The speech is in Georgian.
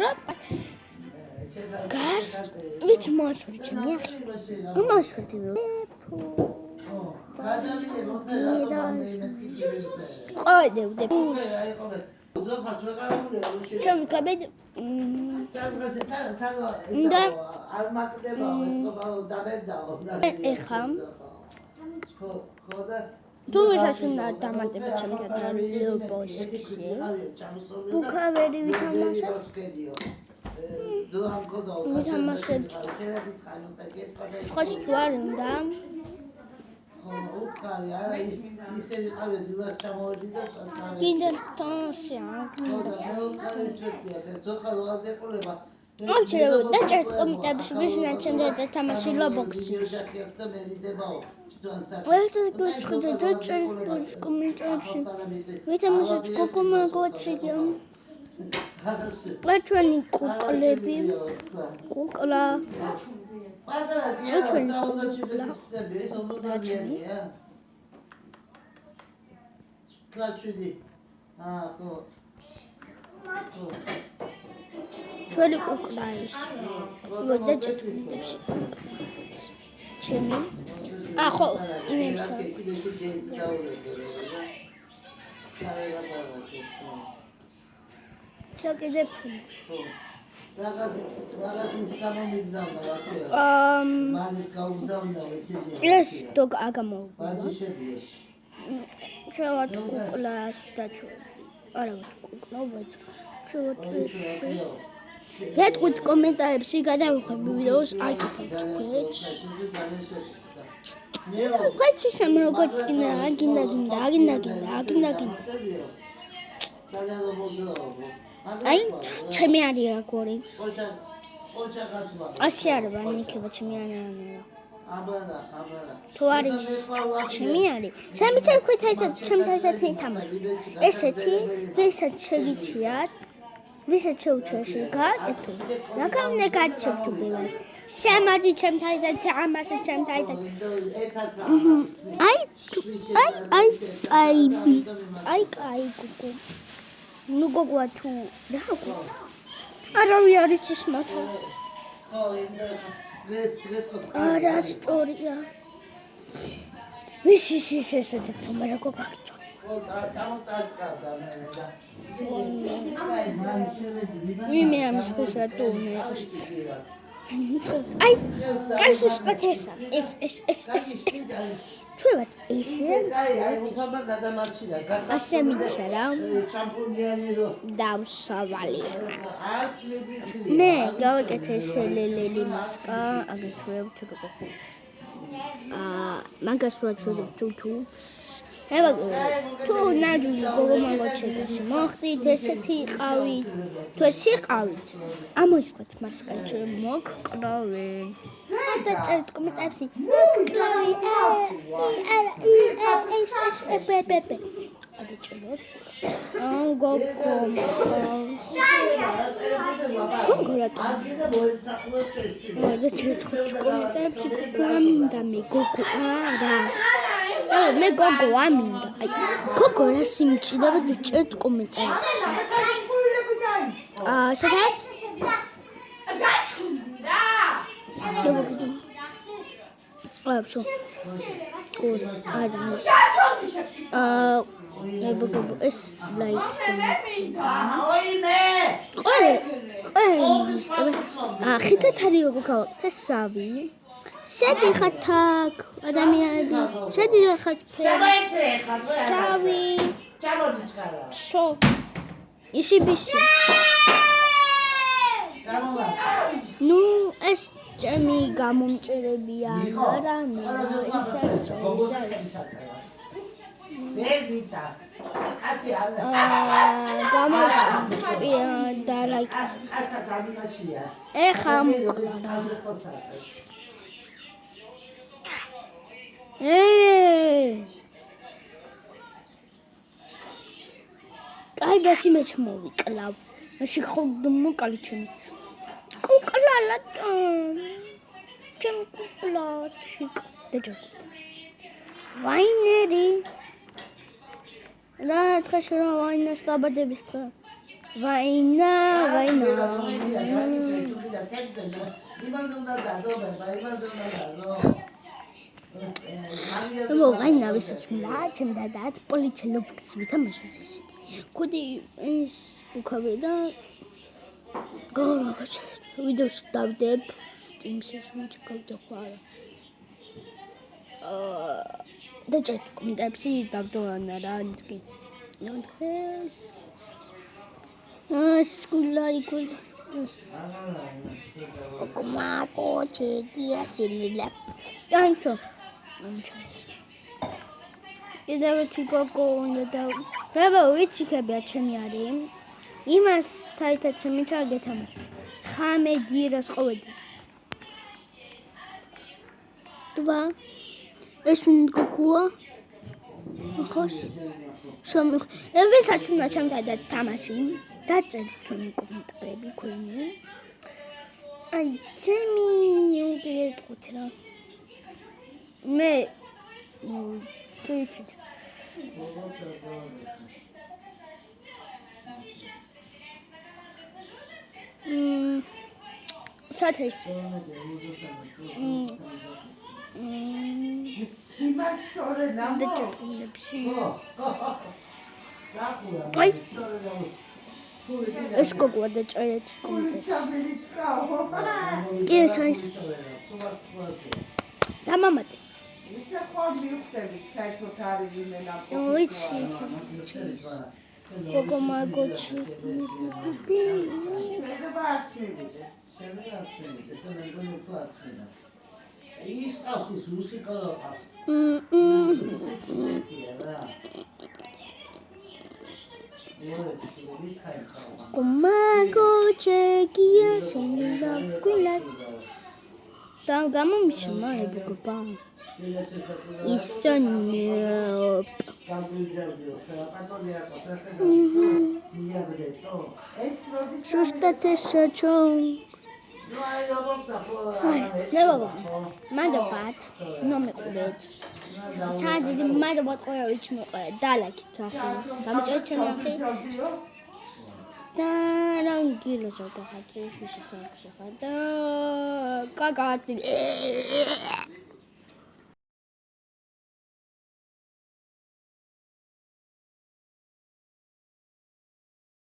რომ გას ვიც მოასვრი ჩემი ახი მოასვრი ყავდე ჩემი კაბედ და ეხა თუ ვიშაჩუნა დამატება ჩემი დადარბოსში ბუქავერი ვითამაშე ვითამაშე სხვაში თუ არ უნდა გინდა თამაშია აუჩერე დაჭერთ კომენტებში ვიშნა ჩემზე და თამაში ლობოქსში Welche Deutsche Kommentare? Bitte muss ich gucken mal kurz hier. Was wenn ich gucke, Kukla. Was wenn ich ხო, იმებს. შეკიდებ. ეს დოგ აგამოვიდა. შევად კუკლას დაჩო. არა, კუკლავად. გეტყვით კომენტარებში გადავიხები ვიდეოს აიკეთებთ ქვეშ. Quanti sembra gottina, agina. Ai, c'è mia aria cuore. Asciarva, mica c'è mia aria. Tuari, c'è mia aria. Sami c'è qui c'è tamas. Eseti, vesa c'è Visa c'è gat, la camne caccia tu belas. Siamo di cemtaita, siamo se cemtaita. Ai, cucu. Nu gogo tu. Ara vi arici smata. Ara storia. Visi se de fumare gogo. Vime am scris la tome. Ai, casus patesa. Es. Czułat isy. Asemiczera. Dał szawali. Me, gałgete seleleli maska, aga czułem tylko. Maga słaczuję tu. Eva, tu nadu გოგომაგოჩედაში მოხდით ესეთი ყავით თუ ესი ყავით ამოისყეთ მასკაჩო მოკრავე და წერთ კომენტარებში მოკრავე ადიჭეროთ გოგორატა და წერთ კომენტარებში გოგოამინდა მე გოგო არა მე გოგო ამინდა. აი, გოგო რა სიმჭიდაა და წერთ კომენტარებში. სადაც? გაჩუნდა. აბსო. გოგო, არა. გოგო, ეს ლაიქ. ყოლე. ხითად არის გოგო, ეს სავი. შედიხათ აქ ადამიანები შედიხათ სავი შო ისი ბისი ნუ ეს ჩემი გამომჭრებია არა ის გამომჭრებია და ლაიქ ეხა Ai, basi me chmovi klav. Ashi khudmu kalichmi. Kuklala. Chem kukla chik. Dejo. Vaineri. Da treshra vaina stabadebis tra. ვაინა ვაინა ვისწუნა ჩემ დადად პოლიციელობს ვითამაშოს კუდი ის უკავდა გავაგაჩ ვიდეოს დავდებ სტიმსის მიჩქავდა ხარა და ჭეთ კომენტებში დავდოანა რა ისკი ნამდვილად სკოლა იქულ კომა კოჩე დიასილილე დაიწყო კიდევ თიკოკო უნდა და ვიცი ქებია ჩემი არის იმას თაითაც ჩემი ჩაგეთამაშო ხამე დირას ყოვედი დვა ეს უნდა გქოა ახოს შომი ვისაც უნდა ჩემთან თამაში დაწერთ ჩვენი კომენტარები ქვენი აი ჩემი უგერტყოთ რა მე კეჩით საათის იმაშორე ნამო აი ეს კოკვა დაწერეთ კომენტარებში ეს არის დამამატე ისე ხომ მივხვდები საერთოდ არის იმენა ვიცი კოკო მაგოჩი ის ყავს რუსი კოლოფას კომაგოჩე გია სულა კვილა და გამომიშმა ეგობა ისონო შუშტათესაჩო ნებო მანდობათ ნომეკუდეთ ჩადი მანდობათ ყოა ვიჩ მოყვა დალაკით ახლა გამიჭერ ჩემი და რანგილო ზოგადად ის ისე ხარ და კაკატი